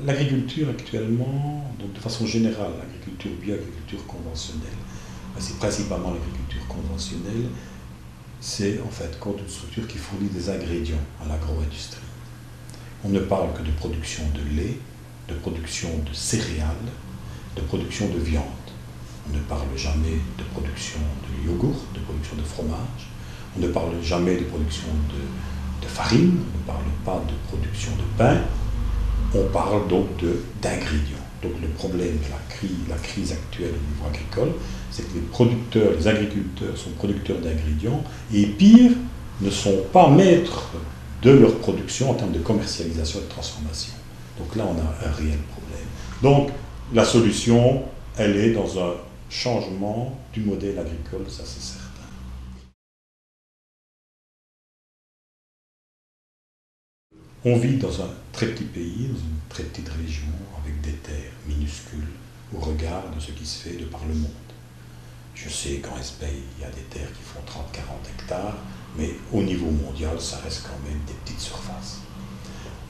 L'agriculture actuellement, donc de façon générale, l'agriculture bio, l'agriculture conventionnelle, c'est principalement l'agriculture conventionnelle, c'est en fait une structure qui fournit des ingrédients à l'agro-industrie. On ne parle que de production de lait, de production de céréales, de production de viande. On ne parle jamais de production de yogourt, de production de fromage. On ne parle jamais de production de farine, on ne parle pas de production de pain. On parle donc d'ingrédients. Donc le problème de la crise actuelle au niveau agricole, c'est que les agriculteurs sont producteurs d'ingrédients et pire, ne sont pas maîtres de leur production en termes de commercialisation et de transformation. Donc là, on a un réel problème. Donc la solution, elle est dans un changement du modèle agricole, ça c'est certain. On vit dans un très petit pays, dans une très petite région, avec des terres minuscules au regard de ce qui se fait de par le monde. Je sais qu'en Espagne, il y a des terres qui font 30-40 hectares, mais au niveau mondial, ça reste quand même des petites surfaces.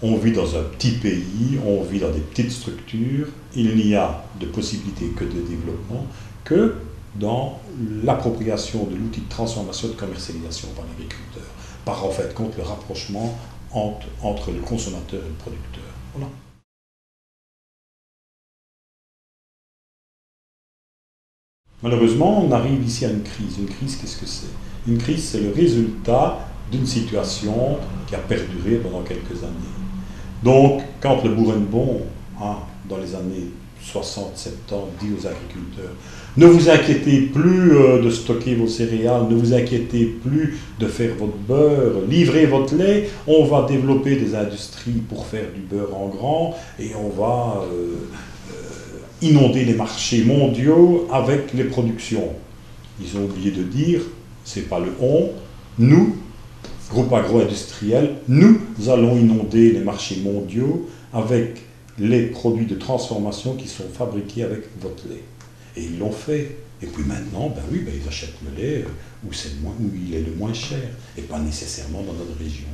On vit dans un petit pays, on vit dans des petites structures, il n'y a de possibilité que de développement que dans l'appropriation de l'outil de transformation et de commercialisation par l'agriculteur, par en fait compte le rapprochement entre le consommateur et le producteur. Voilà. Malheureusement, on arrive ici à une crise. Une crise, qu'est-ce que c'est? Une crise, c'est le résultat d'une situation qui a perduré pendant quelques années. Donc, quand le Boerenbond, dans les années 60-70, dit aux agriculteurs « Ne vous inquiétez plus de stocker vos céréales, ne vous inquiétez plus de faire votre beurre, livrez votre lait, on va développer des industries pour faire du beurre en grand et on va inonder les marchés mondiaux avec les productions. » Ils ont oublié de dire, c'est pas le on, nous, groupe agro-industriel, nous allons inonder les marchés mondiaux avec les produits de transformation qui sont fabriqués avec votre lait. Et ils l'ont fait. Et puis maintenant, ils achètent le lait où il est le moins cher, et pas nécessairement dans notre région.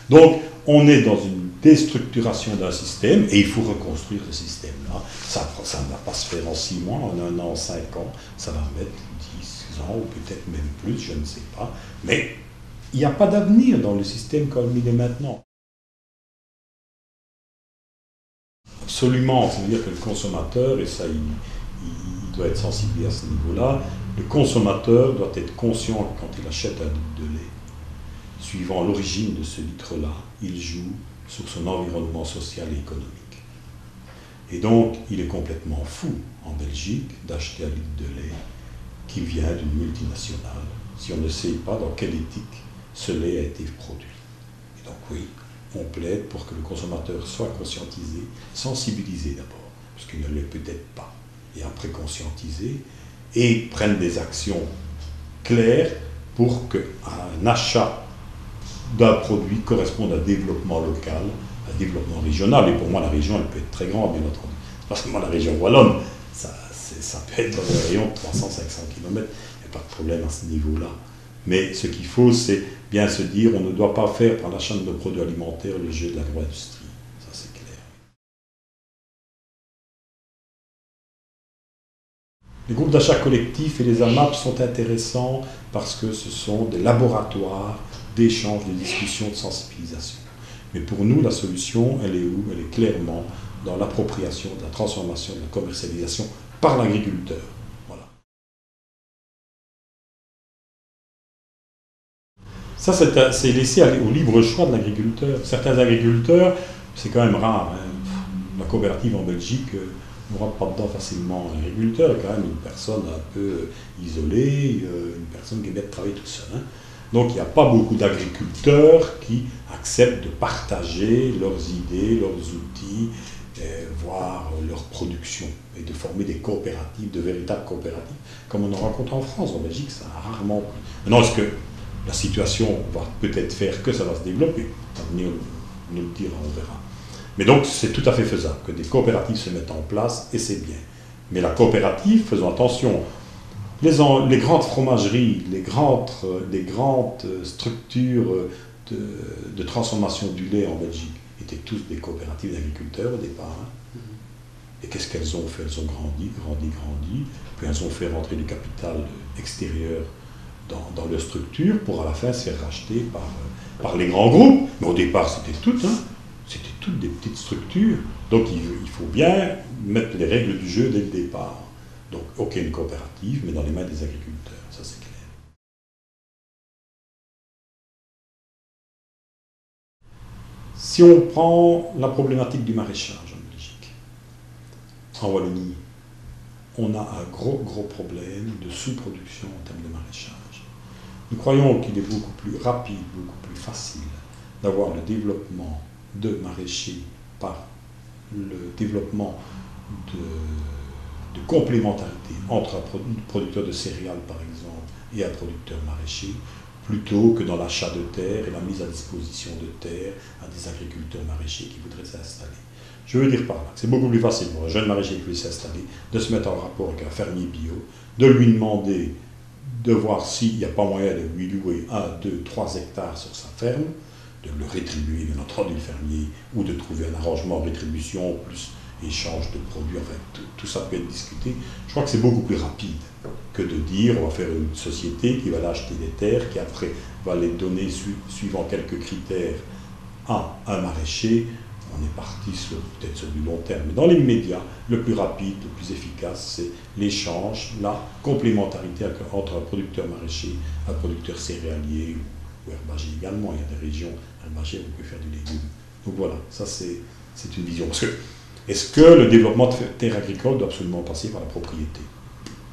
Donc, on est dans une déstructuration d'un système, et il faut reconstruire ce système-là. Ça ne va pas se faire en 6 mois, en 1 an, en 5 ans, ça va mettre 10 ans, ou peut-être même plus, je ne sais pas. Mais il n'y a pas d'avenir dans le système comme il est maintenant. Absolument, c'est-à-dire que le consommateur, et ça il doit être sensible à ce niveau-là, le consommateur doit être conscient que quand il achète un litre de lait, suivant l'origine de ce litre-là, il joue sur son environnement social et économique. Et donc, il est complètement fou en Belgique d'acheter un litre de lait qui vient d'une multinationale, si on ne sait pas dans quelle éthique ce lait a été produit. Et donc oui, on plaide pour que le consommateur soit conscientisé, sensibilisé d'abord, parce qu'il ne l'est peut-être pas, et après conscientisé, et prenne des actions claires pour qu'un achat d'un produit corresponde à un développement local, à un développement régional. Et pour moi, la région, elle peut être très grande, bien entendu. Parce que moi, la région wallonne, ça peut être dans un rayon de 300-500 km, il n'y a pas de problème à ce niveau-là. Mais ce qu'il faut, c'est bien se dire, on ne doit pas faire par l'achat de nos produits alimentaires le jeu de l'agro-industrie. Ça, c'est clair. Les groupes d'achat collectifs et les AMAP sont intéressants parce que ce sont des laboratoires d'échange, de discussion, de sensibilisation. Mais pour nous, la solution, elle est où? Elle est clairement dans l'appropriation, de la transformation, de la commercialisation par l'agriculteur. Voilà. Ça, c'est laissé au libre choix de l'agriculteur. Certains agriculteurs, c'est quand même rare. La coopérative en Belgique, on ne rentre pas dedans facilement. L'agriculteur est quand même une personne un peu isolée, une personne qui est bien de travailler tout seul. Donc il n'y a pas beaucoup d'agriculteurs qui acceptent de partager leurs idées, leurs outils, voire leur production, et de former des coopératives, de véritables coopératives, comme on en rencontre en France. En Belgique, ça a rarement pris. Maintenant, est-ce que la situation va peut-être faire que ça va se développer? L'avenir nous le dira, on verra. Mais donc, c'est tout à fait faisable que des coopératives se mettent en place, et c'est bien. Mais la coopérative, faisons attention, les grandes fromageries, les grandes structures de transformation du lait en Belgique, étaient tous des coopératives d'agriculteurs au départ. Hein. Et qu'est-ce qu'elles ont fait? Elles ont grandi, puis elles ont fait rentrer du capital extérieur dans leur structure pour à la fin se faire racheter par les grands groupes. Mais au départ, c'était toutes des petites structures. Donc il faut bien mettre les règles du jeu dès le départ. Donc aucune coopérative, mais dans les mains des agriculteurs, ça c'est clair. Si on prend la problématique du maraîchage en Belgique, en Wallonie, on a un gros problème de sous-production en termes de maraîchage. Nous croyons qu'il est beaucoup plus rapide, beaucoup plus facile d'avoir le développement de maraîchers par le développement de complémentarité entre un producteur de céréales, par exemple, et un producteur maraîcher, plutôt que dans l'achat de terre et la mise à disposition de terre à des agriculteurs maraîchers qui voudraient s'installer. Je veux dire par là que c'est beaucoup plus facile pour un jeune maraîcher qui veut s'installer de se mettre en rapport avec un fermier bio, de lui demander de voir s'il n'y a pas moyen de lui louer 1, 2, 3 hectares sur sa ferme, de le rétribuer, bien entendu, le fermier, ou de trouver un arrangement de rétribution plus échange de produits, enfin tout ça peut être discuté. Je crois que c'est beaucoup plus rapide que de dire on va faire une société qui va l'acheter des terres, qui après va les donner suivant quelques critères à un maraîcher. On est parti peut-être sur du long terme. Mais dans l'immédiat, le plus rapide, le plus efficace, c'est l'échange, la complémentarité entre un producteur maraîcher, un producteur céréalier ou herbager également. Il y a des régions herbagères où on peut faire du légume. Donc voilà, ça c'est une vision. Parce que, est-ce que le développement de terres agricoles doit absolument passer par la propriété?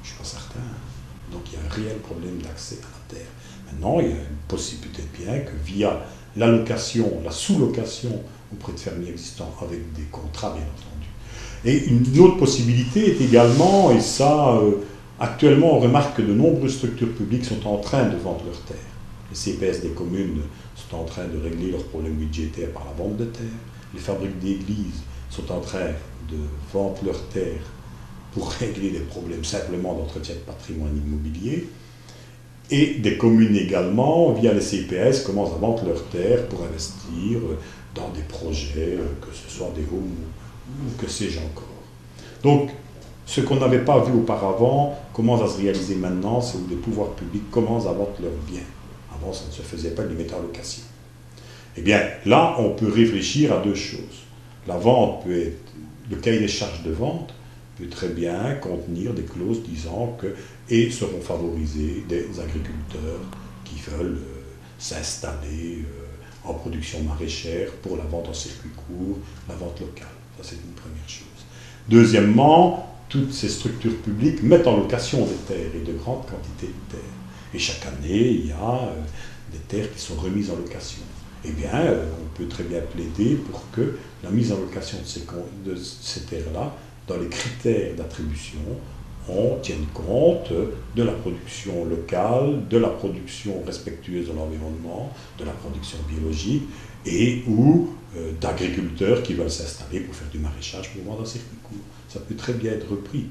Je ne suis pas certain. Donc il y a un réel problème d'accès à la terre. Maintenant, il y a une possibilité bien que via l'allocation, la sous-location auprès de fermiers existants avec des contrats, bien entendu. Et une autre possibilité est également, et ça, actuellement, on remarque que de nombreuses structures publiques sont en train de vendre leurs terres. Les CPS des communes sont en train de régler leurs problèmes budgétaires par la vente de terres. Les fabriques d'églises sont en train de vendre leurs terres pour régler des problèmes simplement d'entretien de patrimoine immobilier. Et des communes également, via les CPS, commencent à vendre leurs terres pour investir dans des projets, que ce soit des homes ou que sais-je encore. Donc, ce qu'on n'avait pas vu auparavant commence à se réaliser maintenant, c'est où les pouvoirs publics commencent à vendre leurs biens. Avant, ça ne se faisait pas, ils les mettaient en location. Eh bien, là, on peut réfléchir à deux choses. La vente peut être, le cahier des charges de vente peut très bien contenir des clauses disant que, et seront favorisés des agriculteurs qui veulent s'installer en production maraîchère pour la vente en circuit court, la vente locale. Ça, c'est une première chose. Deuxièmement, toutes ces structures publiques mettent en location des terres et de grandes quantités de terres. Et chaque année, il y a des terres qui sont remises en location. Eh bien, on peut très bien plaider pour que la mise en location de ces terres-là, dans les critères d'attribution, on tienne compte de la production locale, de la production respectueuse de l'environnement, de la production biologique, et ou d'agriculteurs qui veulent s'installer pour faire du maraîchage pour vendre un circuit court. Ça peut très bien être repris.